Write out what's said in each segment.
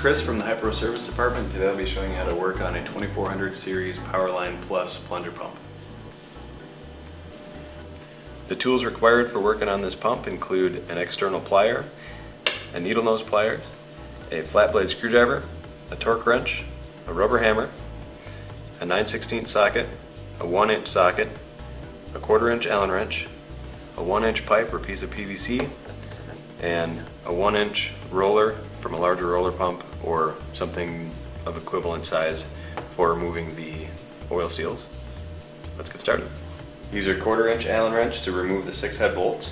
Chris from the HYPRO service department. Today I'll be showing you how to work on a 2400 series Powerline Plus plunger pump. The tools required for working on this pump include an external plier, a needle nose pliers, a flat blade screwdriver, a torque wrench, a rubber hammer, a 9/16 socket, a 1-inch socket, a 1/4-inch Allen wrench, a 1-inch pipe or piece of PVC, and a 1-inch roller from a larger roller pump or something of equivalent size for removing the oil seals. Let's get started. Use your 1/4-inch Allen wrench to remove the 6 head bolts.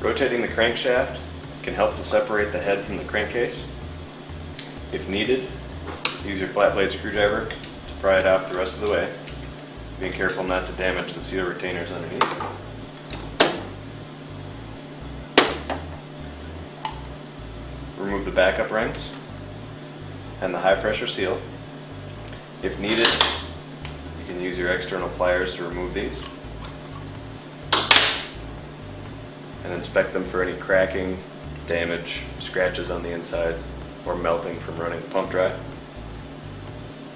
Rotating the crankshaft can help to separate the head from the crankcase. If needed, use your flat blade screwdriver to pry it off the rest of the way, being careful not to damage the seal retainers underneath. Remove the backup rings and the high pressure seal. If needed, you can use your external pliers to remove these and inspect them for any cracking, damage, scratches on the inside, or melting from running the pump dry.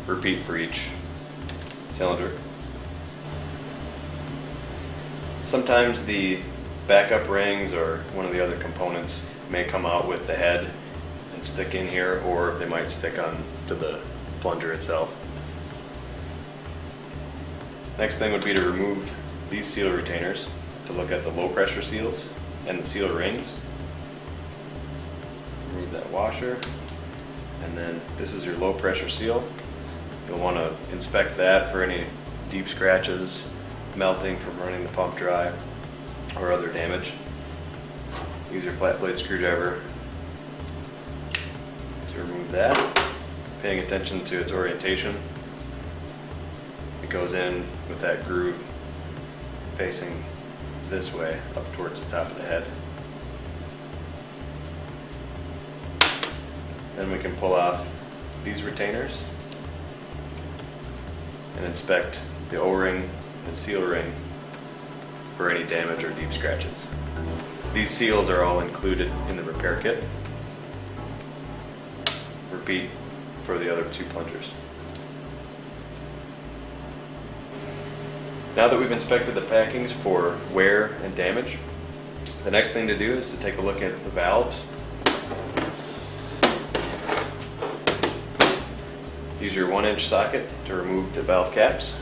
Repeat for each cylinder. Sometimes the backup rings or one of the other components may come out with the head and stick in here, or they might stick on to the plunger itself. Next thing would be to remove these seal retainers to look at the low pressure seals and the seal rings. Remove that washer, and then this is your low pressure seal. You'll want to inspect that for any deep scratches, melting from running the pump dry, or other damage. Use your flat blade screwdriver to remove that, paying attention to its orientation. It goes in with that groove facing this way up towards the top of the head. Then we can pull off these retainers and inspect the O-ring and seal ring for any damage or deep scratches. These seals are all included in the repair kit. Repeat for the other 2 plungers. Now that we've inspected the packings for wear and damage, the next thing to do is to take a look at the valves. Use your 1-inch socket to remove the valve caps.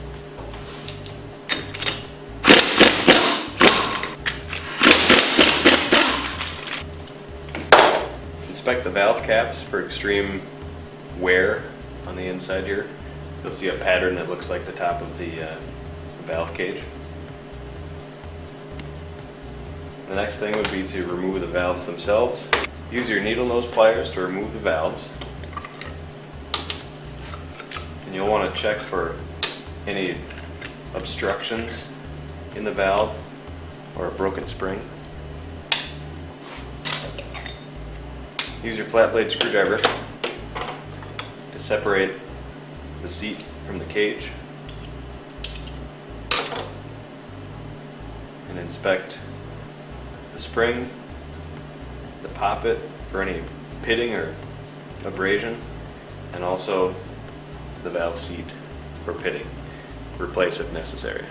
Inspect the valve caps for extreme wear on the inside here. You'll see a pattern that looks like the top of the valve cage. The next thing would be to remove the valves themselves. Use your needle nose pliers to remove the valves. And you'll want to check for any obstructions in the valve or a broken spring. Use your flat blade screwdriver to separate the seat from the cage and inspect the spring, the poppet for any pitting or abrasion, and also the valve seat for pitting. Replace if necessary.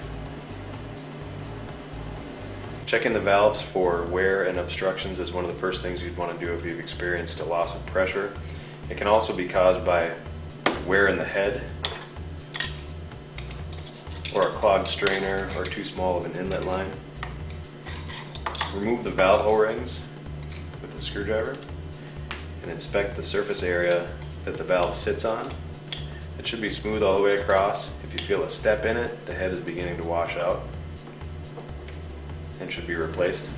Checking the valves for wear and obstructions is one of the first things you'd want to do if you've experienced a loss of pressure. It can also be caused by wear in the head, or a clogged strainer, or too small of an inlet line. Remove the valve O-rings with the screwdriver and inspect the surface area that the valve sits on. It should be smooth all the way across. If you feel a step in it, the head is beginning to wash out and should be replaced.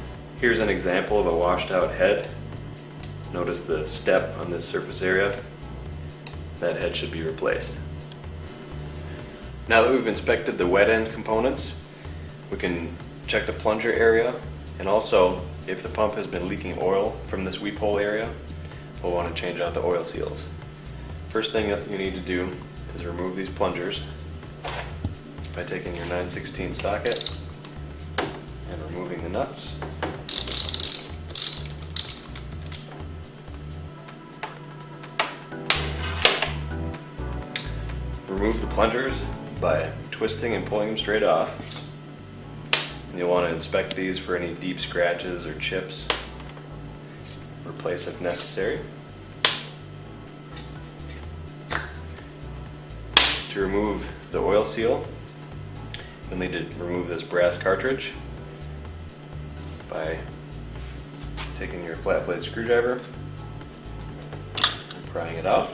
Here's an example of a washed out head. Notice the step on this surface area. That head should be replaced. Now that we've inspected the wet end components, we can check the plunger area, and also if the pump has been leaking oil from this weep hole area, we'll want to change out the oil seals. First thing that you need to do is remove these plungers by taking your 9/16 socket and removing the nuts. Remove the plungers by twisting and pulling them straight off. And you'll want to inspect these for any deep scratches or chips. Replace if necessary. To remove the oil seal, you'll need to remove this brass cartridge by taking your flat blade screwdriver and prying it out.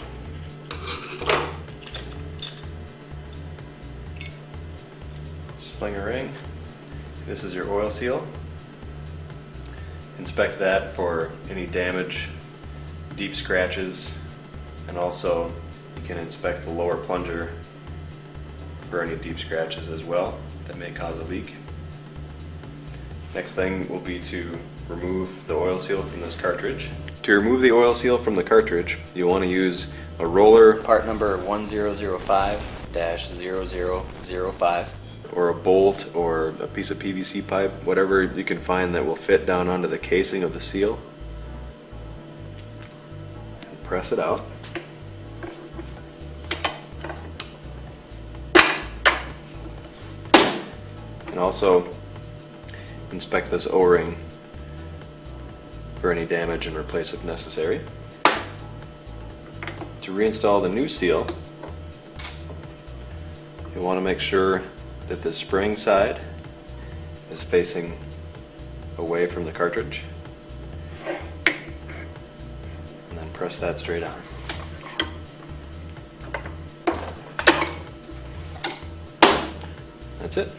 Sling a ring. This is your oil seal. Inspect that for any damage, deep scratches, and also you can inspect the lower plunger for any deep scratches as well that may cause a leak. Next thing will be to remove the oil seal from this cartridge. To remove the oil seal from the cartridge, you'll want to use a roller, part number 1005-0005, or a bolt or a piece of PVC pipe, whatever you can find that will fit down onto the casing of the seal. And press it out. And also inspect this O-ring for any damage and replace if necessary. To reinstall the new seal, you'll want to make sure that the spring side is facing away from the cartridge, and then press that straight on. That's it.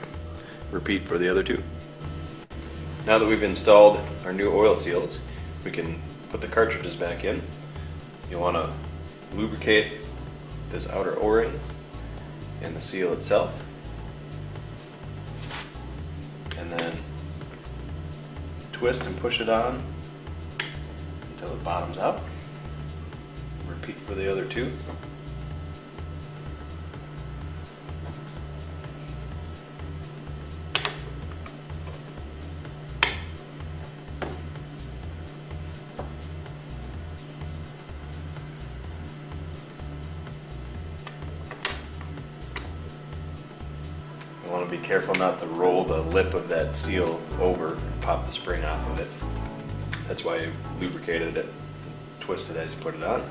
Repeat for the other two. Now that we've installed our new oil seals, we can put the cartridges back in. You'll want to lubricate this outer O-ring and the seal itself, and then twist and push it on until it bottoms out. Repeat for the other two. You want to be careful not to roll the lip of that seal over and pop the spring off of it. That's why you lubricated it, twist it as you put it on.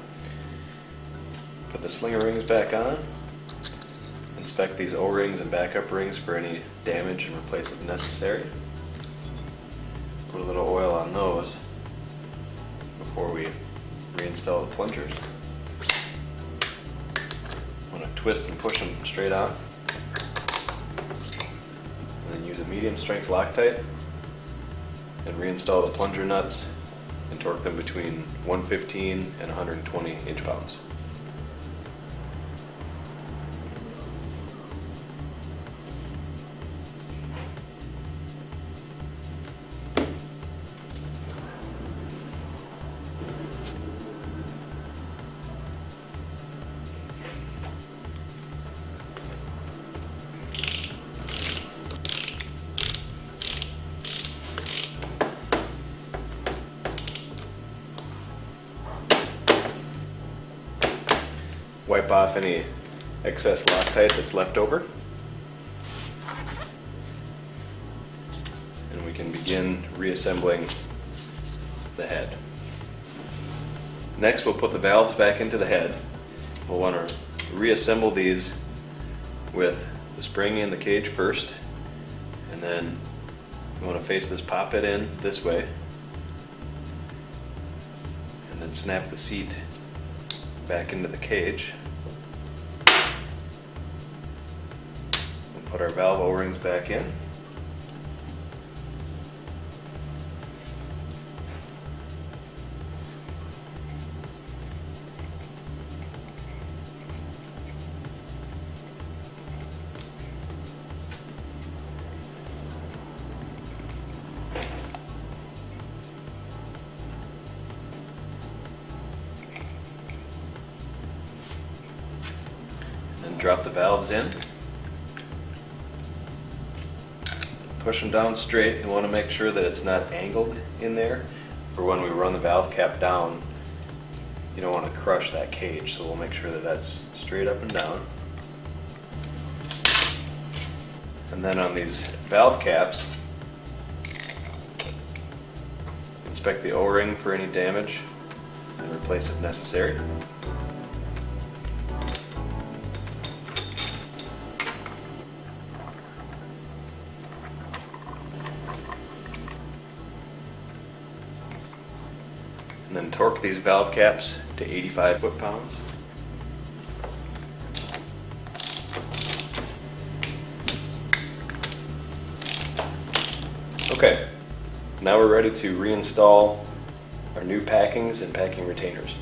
Put the slinger rings back on. Inspect these O-rings and backup rings for any damage and replace if necessary. Put a little oil on those before we reinstall the plungers. Want to twist and push them straight on. And then use a medium strength Loctite and reinstall the plunger nuts and torque them between 115 and 120 inch-pounds. Wipe off any excess Loctite that's left over, and we can begin reassembling the head. Next, we'll put the valves back into the head. We'll want to reassemble these with the spring in the cage first, and then we want to face this poppet in this way, and then snap the seat back into the cage. We'll put our valve O-rings back in. drop the valves in. Push them down straight. You want to make sure that it's not angled in there, for when we run the valve cap down, you don't want to crush that cage, so we'll make sure that that's straight up and down. And then on these valve caps, inspect the O-ring for any damage and replace if necessary. And then torque these valve caps to 85 foot-pounds. Okay, now we're ready to reinstall our new packings and packing retainers.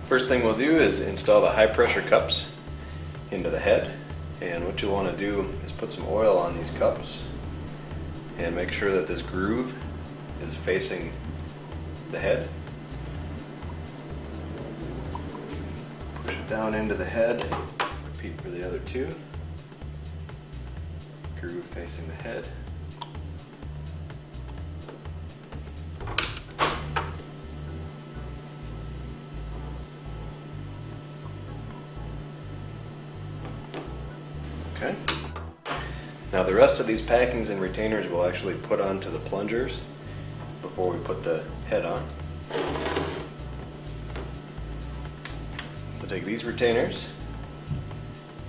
First thing we'll do is install the high pressure cups into the head. And what you'll want to do is put some oil on these cups and make sure that this groove is facing the head. Push it down into the head. Repeat for the other two. Groove facing the head. Okay. Now the rest of these packings and retainers we'll actually put onto the plungers before we put the head on. So take these retainers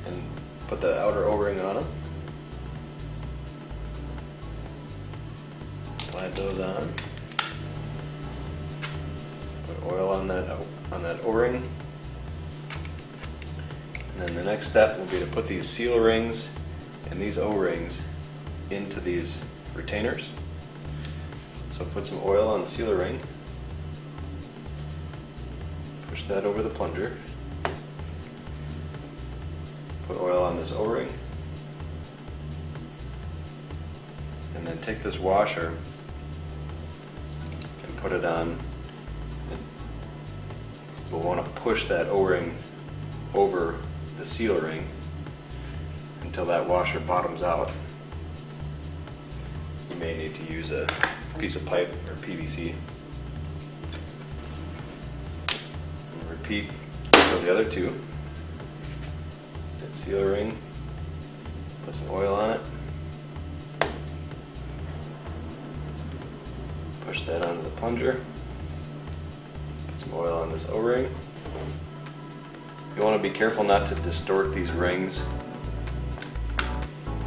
and put the outer O-ring on them. Slide those on. Put oil on that O-ring. And then the next step will be to put these seal rings and these O-rings into these retainers. So put some oil on the sealer ring. Push that over the plunger. Put oil on this O-ring. And then take this washer and put it on. We'll want to push that O-ring over the seal ring until that washer bottoms out. You may need to use a piece of pipe or PVC. And repeat for the other two. That seal ring, put some oil on it. Push that onto the plunger. Put some oil on this O-ring. You want to be careful not to distort these rings.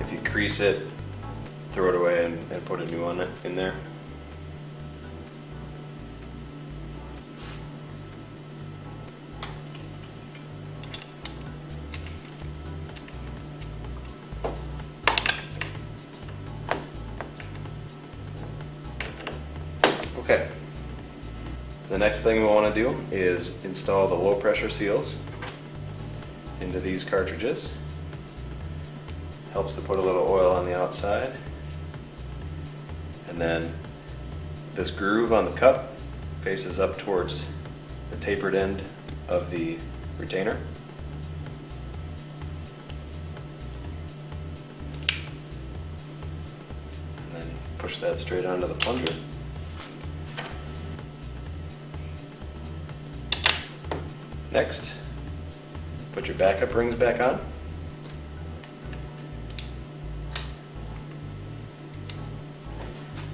If you crease it, throw it away and put a new one in there. Okay. The next thing we want to do is install the low pressure seals into these cartridges. Helps to put a little oil on the outside. And then this groove on the cup faces up towards the tapered end of the retainer. And then push that straight onto the plunger. Next, put your backup rings back on.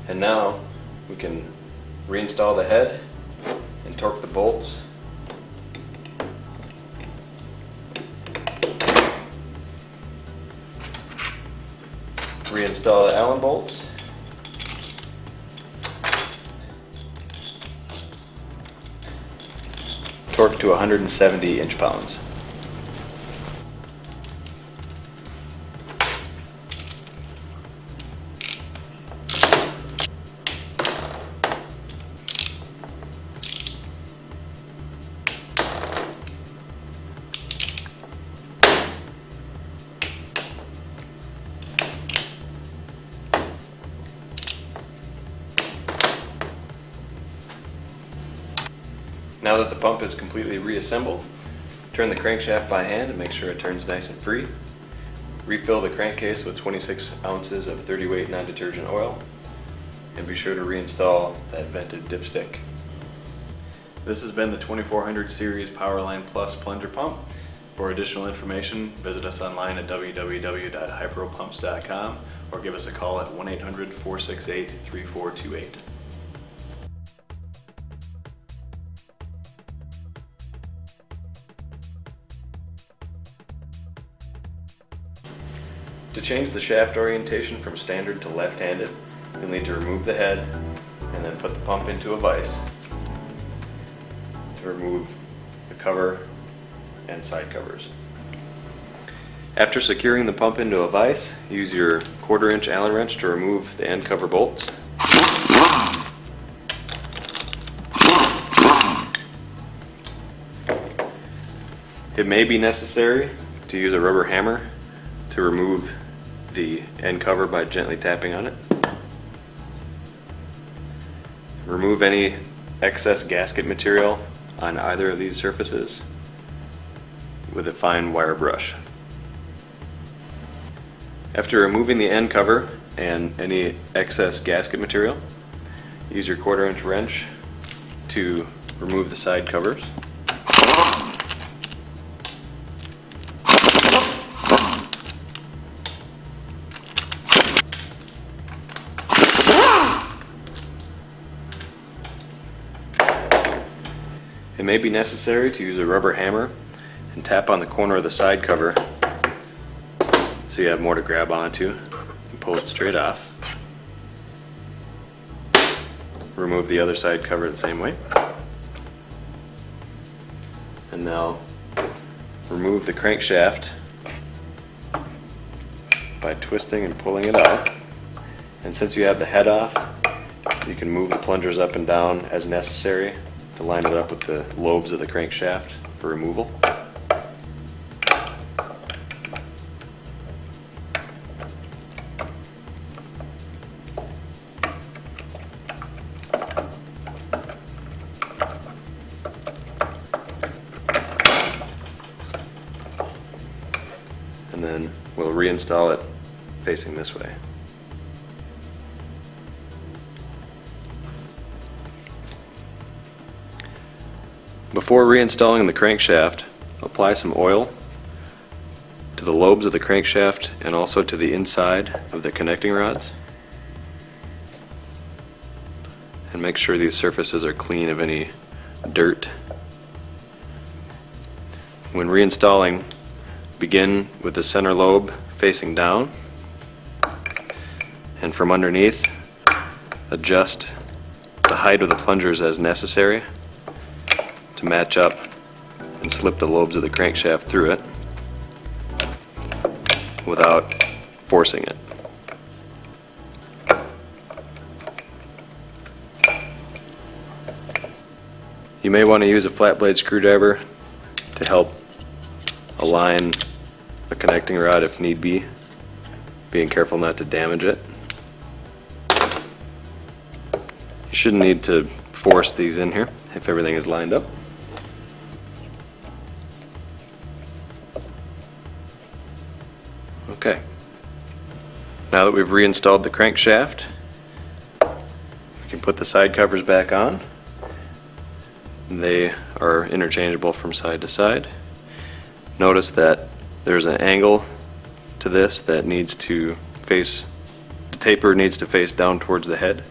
And now we can reinstall the head and torque the bolts. Reinstall the Allen bolts. Torque to 170 inch-pounds. Now that the pump is completely reassembled, turn the crankshaft by hand and make sure it turns nice and free. Refill the crankcase with 26 ounces of 30 weight non-detergent oil, and be sure to reinstall that vented dipstick. This has been the 2400 series Powerline Plus plunger pump. For additional information, visit us online at www.hypropumps.com or give us a call at 1-800-468-3428. To change the shaft orientation from standard to left-handed, you'll need to remove the head and then put the pump into a vise to remove the cover and side covers. After securing the pump into a vise, use your 1/4 inch Allen wrench to remove the end cover bolts. It may be necessary to use a rubber hammer to remove the end cover by gently tapping on it. Remove any excess gasket material on either of these surfaces with a fine wire brush. After removing the end cover and any excess gasket material, use your 1/4 inch wrench to remove the side covers. It may be necessary to use a rubber hammer and tap on the corner of the side cover so you have more to grab onto and pull it straight off. Remove the other side cover the same way. And now remove the crankshaft by twisting and pulling it out. And since you have the head off, you can move the plungers up and down as necessary to line it up with the lobes of the crankshaft for removal. And then we'll reinstall it facing this way. Before reinstalling the crankshaft, apply some oil to the lobes of the crankshaft and also to the inside of the connecting rods. And make sure these surfaces are clean of any dirt. When reinstalling, begin with the center lobe facing down, and from underneath, adjust the height of the plungers as necessary to match up and slip the lobes of the crankshaft through it without forcing it. You may want to use a flat blade screwdriver to help align a connecting rod if need be, being careful not to damage it. You shouldn't need to force these in here if everything is lined up. Okay. Now that we've reinstalled the crankshaft, we can put the side covers back on. They are interchangeable from side to side. Notice that there's an angle to this that needs to face, the taper needs to face down towards the head.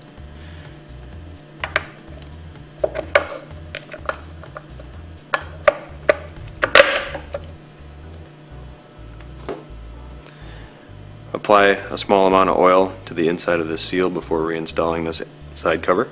Apply a small amount of oil to the inside of this seal before reinstalling this side cover.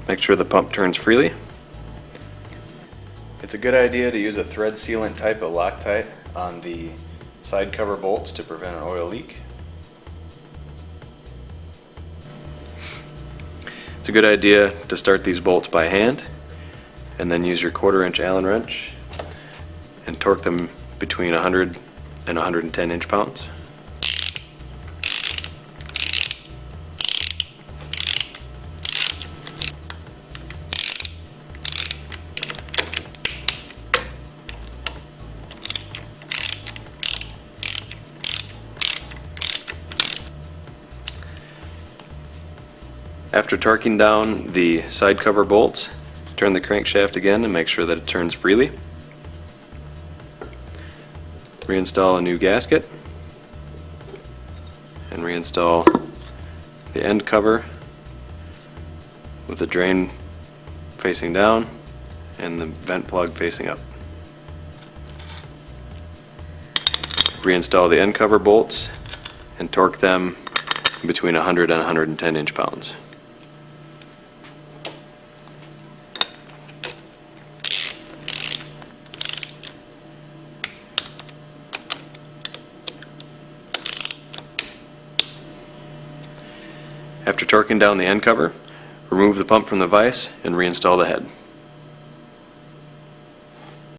Make sure the pump turns freely. It's a good idea to use a thread sealant type of Loctite on the side cover bolts to prevent an oil leak. It's a good idea to start these bolts by hand and then use your 1/4-inch Allen wrench and torque them between 100 and 110 inch-pounds. After torquing down the side cover bolts, turn the crankshaft again and make sure that it turns freely. Reinstall a new gasket and reinstall the end cover with the drain facing down and the vent plug facing up. Reinstall the end cover bolts and torque them between 100 and 110 inch-pounds. After torquing down the end cover, remove the pump from the vise and reinstall the head.